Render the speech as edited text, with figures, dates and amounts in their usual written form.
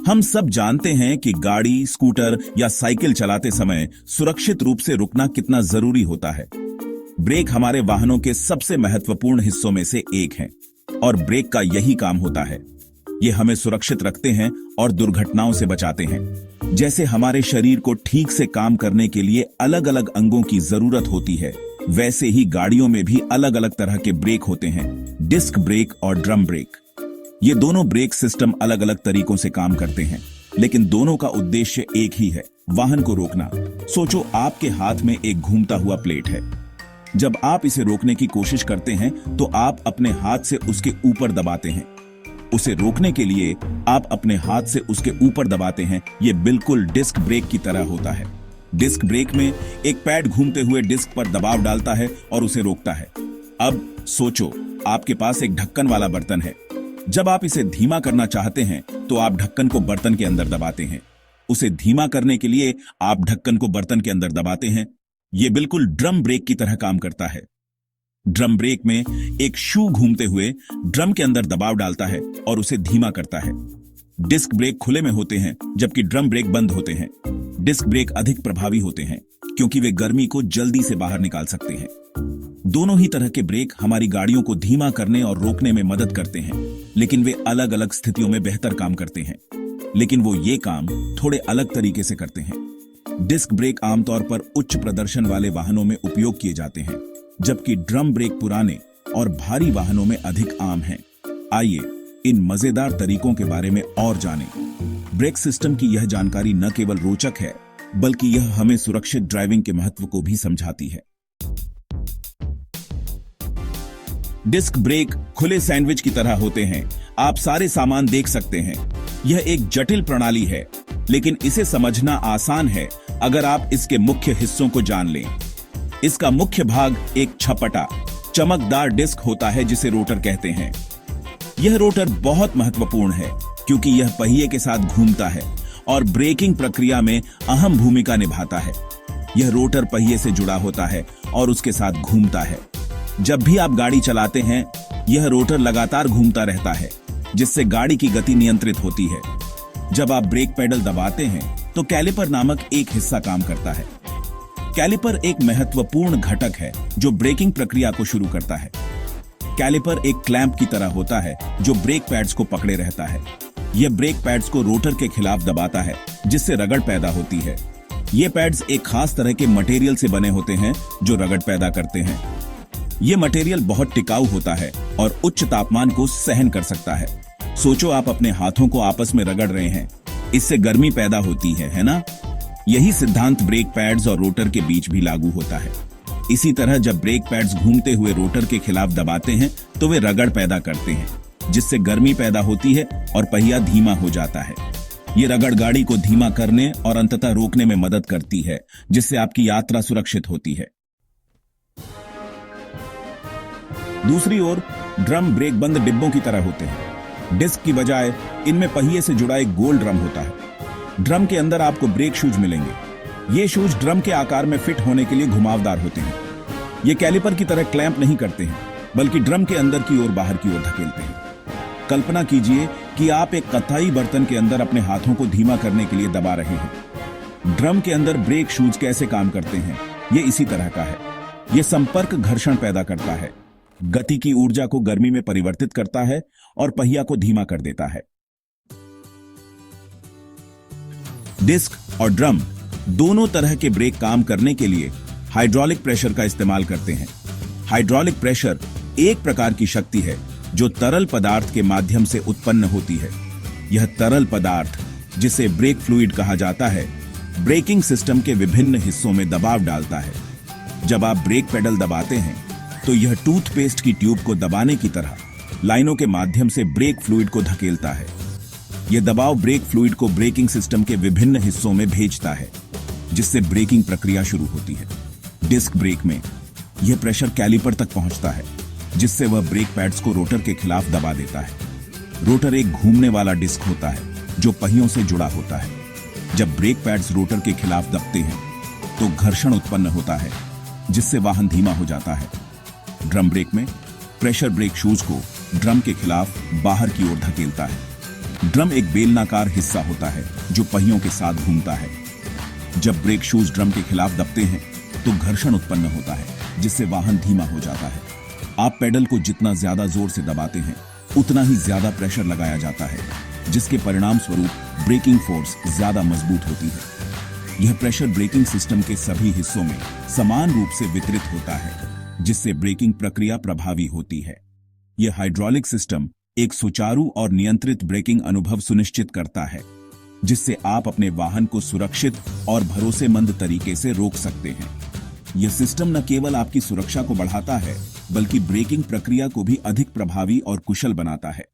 हम सब जानते हैं कि गाड़ी, स्कूटर या साइकिल चलाते समय सुरक्षित रूप से रुकना कितना जरूरी होता है। ब्रेक हमारे वाहनों के सबसे महत्वपूर्ण हिस्सों में से एक है और ब्रेक का यही काम होता है। ये हमें सुरक्षित रखते हैं और दुर्घटनाओं से बचाते हैं। जैसे हमारे शरीर को ठीक से काम करने के लिए अलग अलग अंगों की जरूरत होती है, वैसे ही गाड़ियों में भी अलग अलग तरह के ब्रेक होते हैं, डिस्क ब्रेक और ड्रम ब्रेक। ये दोनों ब्रेक सिस्टम अलग अलग तरीकों से काम करते हैं, लेकिन दोनों का उद्देश्य एक ही है, वाहन को रोकना। सोचो, आपके हाथ में एक घूमता हुआ प्लेट है। जब आप इसे रोकने की कोशिश करते हैं तो आप अपने हाथ से उसके ऊपर दबाते हैं। उसे रोकने के लिए आप अपने हाथ से उसके ऊपर दबाते हैं। यह बिल्कुल डिस्क ब्रेक की तरह होता है। डिस्क ब्रेक में एक पैड घूमते हुए डिस्क पर दबाव डालता है और उसे रोकता है। अब सोचो, आपके पास एक ढक्कन वाला बर्तन है। जब आप इसे धीमा करना चाहते हैं तो आप ढक्कन को बर्तन के अंदर दबाते हैं। उसे धीमा करने के लिए आप ढक्कन को बर्तन के अंदर दबाते हैं। यह बिल्कुल ड्रम ब्रेक की तरह काम करता है। ड्रम ब्रेक में एक शू घूमते हुए ड्रम के अंदर दबाव डालता है और उसे धीमा करता है। डिस्क ब्रेक खुले में होते हैं जबकि ड्रम ब्रेक बंद होते हैं। डिस्क ब्रेक अधिक प्रभावी होते हैं क्योंकि वे गर्मी को जल्दी से बाहर निकाल सकते हैं। दोनों ही तरह के ब्रेक हमारी गाड़ियों को धीमा करने और रोकने में मदद करते हैं, लेकिन वे अलग अलग स्थितियों में बेहतर काम करते हैं। लेकिन वो ये काम थोड़े अलग तरीके से करते हैं। डिस्क ब्रेक आमतौर पर उच्च प्रदर्शन वाले वाहनों में उपयोग किए जाते हैं, जबकि ड्रम ब्रेक पुराने और भारी वाहनों में अधिक आम हैं। आइए इन मजेदार तरीकों के बारे में और जानें। ब्रेक सिस्टम की यह जानकारी न केवल रोचक है, बल्कि यह हमें सुरक्षित ड्राइविंग के महत्व को भी समझाती है। डिस्क ब्रेक खुले सैंडविच की तरह होते हैं। आप सारे सामान देख सकते हैं। यह एक जटिल प्रणाली है, लेकिन इसे समझना आसान है अगर आप इसके मुख्य हिस्सों को जान लें। इसका मुख्य भाग एक छपटा, चमकदार डिस्क होता है जिसे रोटर कहते हैं। यह रोटर बहुत महत्वपूर्ण है क्योंकि यह पहिए के साथ घूमता है और ब्रेकिंग प्रक्रिया में अहम भूमिका निभाता है। यह रोटर पहिए से जुड़ा होता है और उसके साथ घूमता है। जब भी आप गाड़ी चलाते हैं, यह रोटर लगातार घूमता रहता है, जिससे गाड़ी की गति नियंत्रित होती है। जब आप ब्रेक पेडल दबाते हैं तो कैलिपर नामक एक हिस्सा काम करता है। कैलिपर एक महत्वपूर्ण घटक है जो ब्रेकिंग प्रक्रिया को शुरू करता है। कैलिपर एक क्लैंप की तरह होता है जो ब्रेक पैड्स को पकड़े रहता है। यह ब्रेक पैड्स को रोटर के खिलाफ दबाता है, जिससे रगड़ पैदा होती है। ये पैड्स एक खास तरह के मटेरियल से बने होते हैं जो रगड़ पैदा करते हैं। यह मटेरियल बहुत टिकाऊ होता है और उच्च तापमान को सहन कर सकता है। सोचो, आप अपने हाथों को आपस में रगड़ रहे हैं, इससे गर्मी पैदा होती है ना? यही सिद्धांत ब्रेक पैड्स और रोटर के बीच भी लागू होता है। इसी तरह जब ब्रेक पैड्स घूमते हुए रोटर के खिलाफ दबाते हैं तो वे रगड़ पैदा करते हैं, जिससे गर्मी पैदा होती है और पहिया धीमा हो जाता है। ये रगड़ गाड़ी को धीमा करने और अंततः रोकने में मदद करती है, जिससे आपकी यात्रा सुरक्षित होती है। दूसरी ओर ड्रम ब्रेक बंद डिब्बों की तरह होते हैं। डिस्क की बजाय इनमें पहिए से जुड़ा एक गोल ड्रम होता है। ड्रम के अंदर आपको ब्रेक शूज मिलेंगे। ये शूज ड्रम के आकार में फिट होने के लिए घुमावदार होते हैं। ये कैलिपर की तरह क्लैंप नहीं करते हैं, बल्कि ड्रम के अंदर की ओर बाहर की ओर धकेलते हैं। कल्पना कीजिए कि आप एक कथाई बर्तन के अंदर अपने हाथों को धीमा करने के लिए दबा रहे हैं। ड्रम के अंदर ब्रेक शूज कैसे काम करते हैं? ये इसी तरह का है। ये संपर्क घर्षण पैदा करता है, गति की ऊर्जा को गर्मी में परिवर्तित करता है और पहिया को धीमा कर देता है। डिस्क और ड्रम दोनों तरह के ब्रेक काम करने के लिए हाइड्रोलिक प्रेशर का इस्तेमाल करते हैं। हाइड्रोलिक प्रेशर एक प्रकार की शक्ति है जो तरल पदार्थ के माध्यम से उत्पन्न होती है। यह तरल पदार्थ, जिसे ब्रेक फ्लूइड कहा जाता है, ब्रेकिंग सिस्टम के विभिन्न हिस्सों में दबाव डालता है। जब आप ब्रेक पेडल दबाते हैं तो यह टूथपेस्ट की ट्यूब को दबाने की तरह लाइनों के माध्यम से ब्रेक फ्लूइड को धकेलता है। यह दबाव ब्रेक फ्लूइड को ब्रेकिंग सिस्टम के विभिन्न हिस्सों में भेजता है, जिससे ब्रेकिंग प्रक्रिया शुरू होती है। डिस्क ब्रेक में यह प्रेशर कैलिपर तक पहुंचता है, जिससे वह ब्रेक पैड्स को रोटर के खिलाफ दबा देता है। रोटर एक घूमने वाला डिस्क होता है जो पहियों से जुड़ा होता है। जब ब्रेक पैड्स रोटर के खिलाफ दबते हैं तो घर्षण उत्पन्न होता है, जिससे वाहन धीमा हो जाता है। ड्रम ब्रेक में प्रेशर ब्रेक शूज को ड्रम के खिलाफ बाहर की ओर धकेलता है। ड्रम एक बेलनाकार हिस्सा होता है जो पहियों के साथ घूमता है। जब ब्रेक शूज ड्रम के खिलाफ दबते हैं तो घर्षण उत्पन्न होता है, जिससे वाहन धीमा हो जाता है। आप पेडल को जितना ज्यादा जोर से दबाते हैं उतना ही ज्यादा प्रेशर लगाया जाता है, जिसके परिणाम स्वरूप ब्रेकिंग फोर्स ज्यादा मजबूत होती है। यह प्रेशर ब्रेकिंग सिस्टम के सभी हिस्सों में समान रूप से वितरित होता है, जिससे ब्रेकिंग प्रक्रिया प्रभावी होती है। यह हाइड्रोलिक सिस्टम एक सुचारू और नियंत्रित ब्रेकिंग अनुभव सुनिश्चित करता है, जिससे आप अपने वाहन को सुरक्षित और भरोसेमंद तरीके से रोक सकते हैं। यह सिस्टम न केवल आपकी सुरक्षा को बढ़ाता है, बल्कि ब्रेकिंग प्रक्रिया को भी अधिक प्रभावी और कुशल बनाता है।